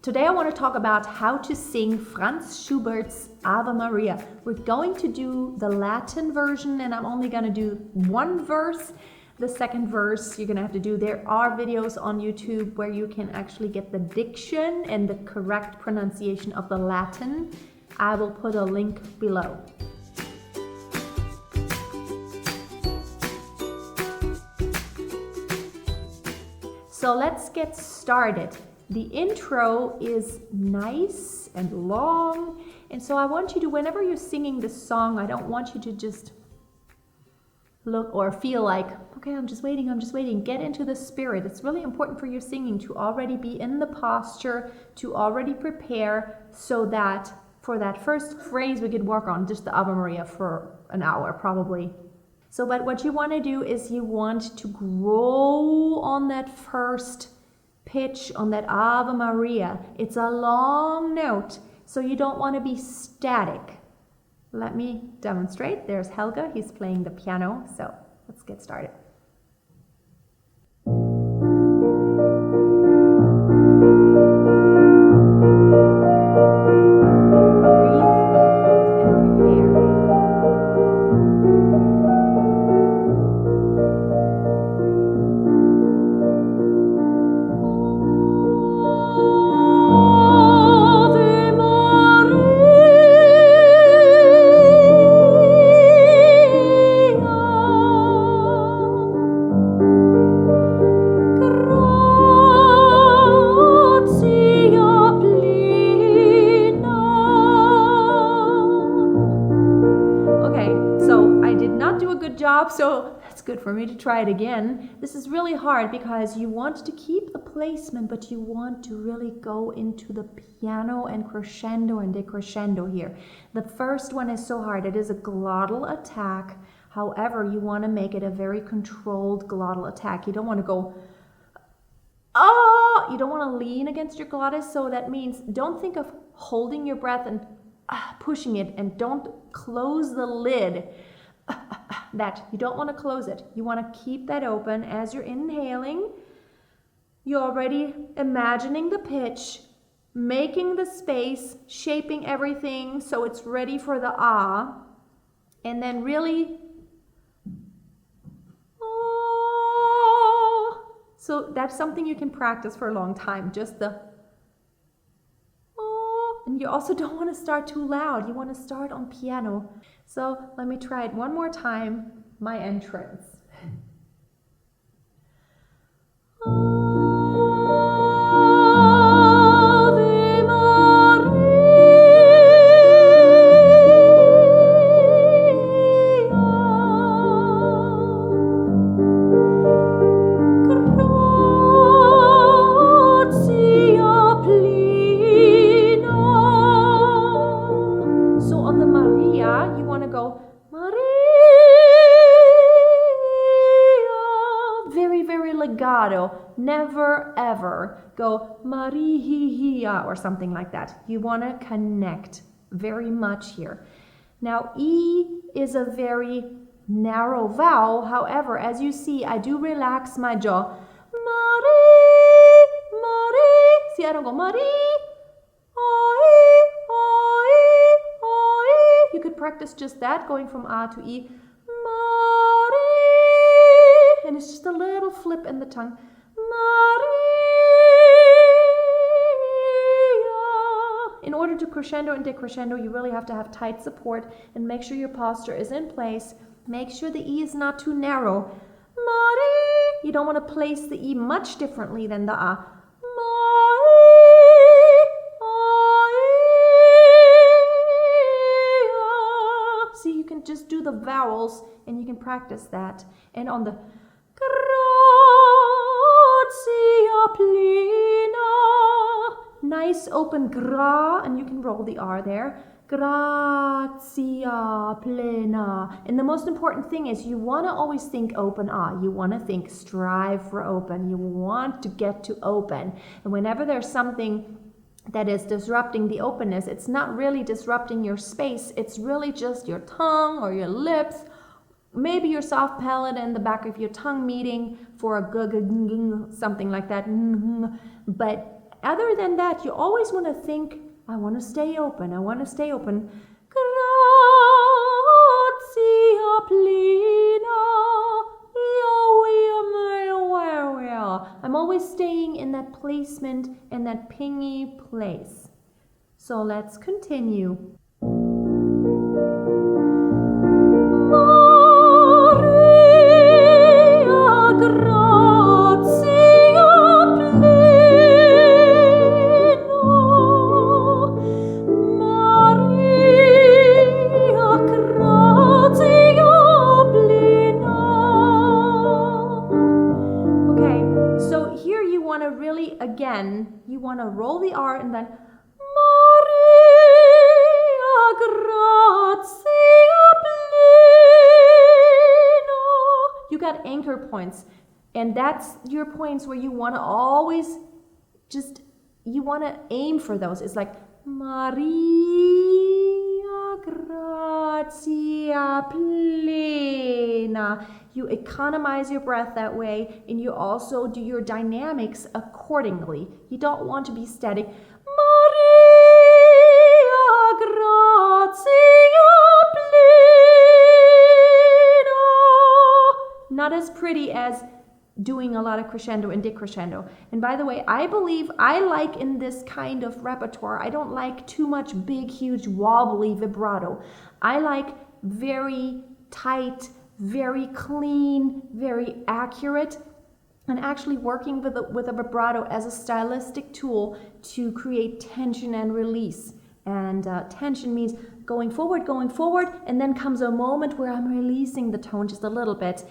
Today I want to talk about how to sing Franz Schubert's Ave Maria. We're going to do the Latin version and I'm only going to do one verse. The second verse you're going to have to do. There are videos on YouTube where you can actually get the diction and the correct pronunciation of the Latin. I will put a link below. So let's get started. The intro is nice and long, and so I want you to, whenever you're singing this song, I don't want you to just look or feel like, okay, I'm just waiting. Get into the spirit. It's really important for your singing to already be in the posture, to already prepare, so that for that first phrase we could work on just the Ave Maria for an hour probably. So, but what you want to do is you want to grow on that first pitch, on that Ave Maria. It's a long note, so you don't want to be static. Let me demonstrate. There's Helga, he's playing the piano, so let's get started. So that's good for me to try it again. This is really hard because you want to keep the placement, but you want to really go into the piano and crescendo and decrescendo here. The first one is so hard. It is a glottal attack. However, you want to make it a very controlled glottal attack. You don't want to go, you don't want to lean against your glottis. So that means don't think of holding your breath and pushing it, and don't close the lid. That you don't want to close it. You want to keep that open as you're inhaling. You're already imagining the pitch, making the space, shaping everything so it's ready for the ah, and then really so that's something you can practice for a long time, just the and you also don't want to start too loud. You want to start on piano. So let me try it one more time, my entrance. Never ever go Maria or something like that. You want to connect very much here. Now E is a very narrow vowel. However, as you see, I do relax my jaw. Marie, Marie. See, I don't go Marie. You could practice just that, going from A to E. Marie. And it's just a little flip in the tongue. Maria. In order to crescendo and decrescendo, you really have to have tight support and make sure your posture is in place. Make sure the E is not too narrow. Maria. You don't want to place the E much differently than the A. Maria. See, you can just do the vowels and you can practice that. And on the nice open gra, and you can roll the R there. Grazia plena. And the most important thing is you want to always think open ah. You want to think strive for open. You want to get to open. And whenever there's something that is disrupting the openness, it's not really disrupting your space. It's really just your tongue or your lips, maybe your soft palate and the back of your tongue meeting for a something like that. But other than that, you always want to think, I want to stay open. I want to stay open. Gratia plena. I'm always staying in that placement and that pingy place. So let's continue. Maria gratia plena. Maria gratia plena. Okay, so here you want to really, again, you want to roll the R and then Maria gratia plena. You got anchor points, and that's your points where you want to always just, you want to aim for those. It's like Maria gratia plena. You economize your breath that way, and you also do your dynamics accordingly. You don't want to be static. Maria gratia plena. Not as pretty as doing a lot of crescendo and decrescendo. And by the way, I believe I like in this kind of repertoire, I don't like too much big, huge, wobbly vibrato. I like very tight, very clean, very accurate, and actually working with a vibrato as a stylistic tool to create tension and release. And tension means going forward, and then comes a moment where I'm releasing the tone just a little bit.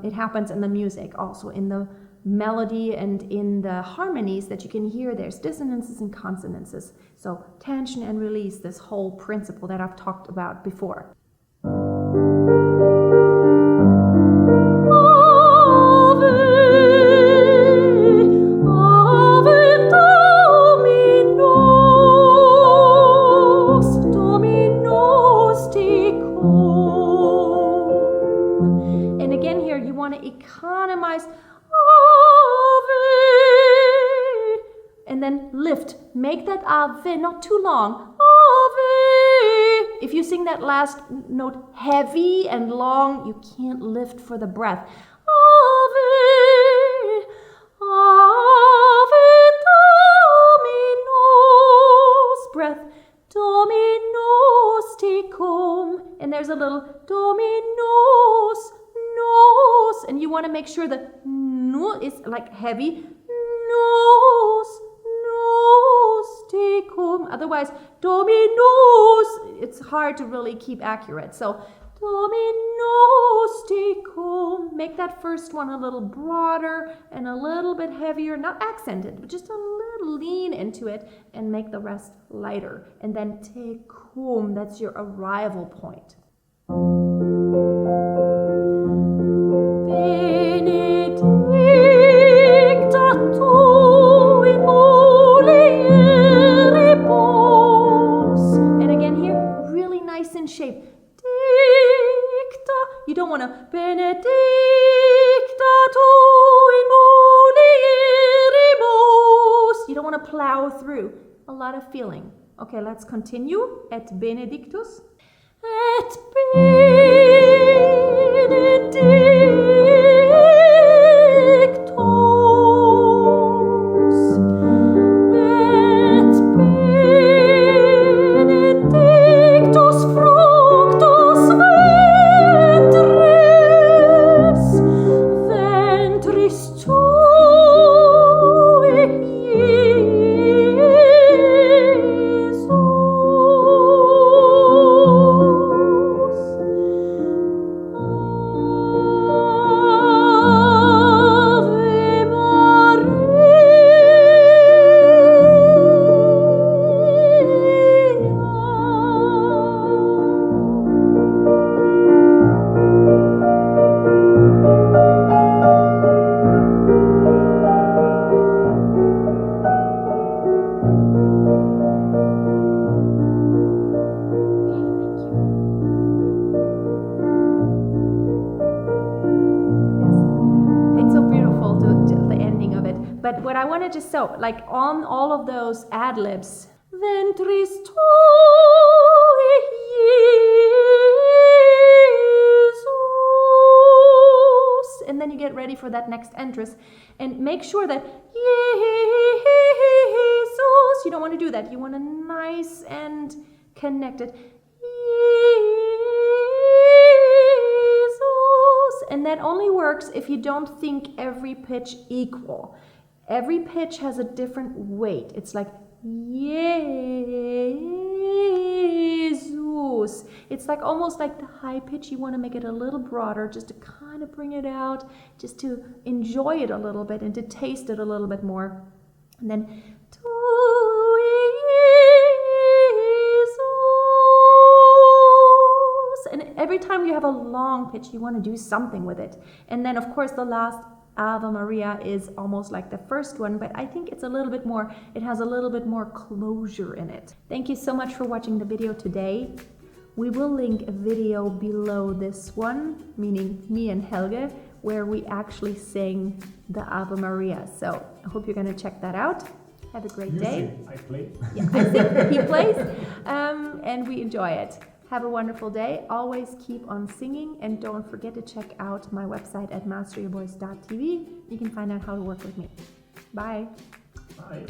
It happens in the music, also in the melody and in the harmonies that you can hear. There's dissonances and consonances. So tension and release, this whole principle that I've talked about before. Economize Ave, and then lift. Make that Ave not too long. Ave. If you sing that last note heavy and long, you can't lift for the breath. Ave, Ave Dominos. Breath. Dominos tecum. And there's a little Dominos. Nos, and you want to make sure that no is like heavy. Nos, nos tecum. Otherwise, dominos, it's hard to really keep accurate. So, dominos tecum. Make that first one a little broader and a little bit heavier, not accented, but just a little lean into it, and make the rest lighter. And then tecum, that's your arrival point. Benedicta tu in mulieribus. And again here, really nice in shape. Dicta. You don't want to Benedicta tu in mulieribus. You don't want to plow through. A lot of feeling. Okay, let's continue. Et benedictus. Et benedictus, et benedictus fructus ventris tui, Jesus. I want to just so, like on all of those ad libs. Ventris tuis, Jesus. And then you get ready for that next entrance. And make sure that Jesus, you don't want to do that. You want a nice and connected. And that only works if you don't think every pitch equal. Every pitch has a different weight. It's like Jesus. It's like almost like the high pitch. You want to make it a little broader just to kind of bring it out, just to enjoy it a little bit and to taste it a little bit more. And then and every time you have a long pitch, you want to do something with it. And then, of course, the last Ave Maria is almost like the first one, but I think it's a little bit more, it has a little bit more closure in it. Thank you so much for watching the video today. We will link a video below this one, meaning me and Helge, where we actually sing the Ave Maria. So I hope you're going to check that out. Have a great day. Sing, I play. Yeah, I sing, he plays, and we enjoy it. Have a wonderful day. Always keep on singing, and don't forget to check out my website at masteryourvoice.tv. You can find out how to work with me. Bye. Bye.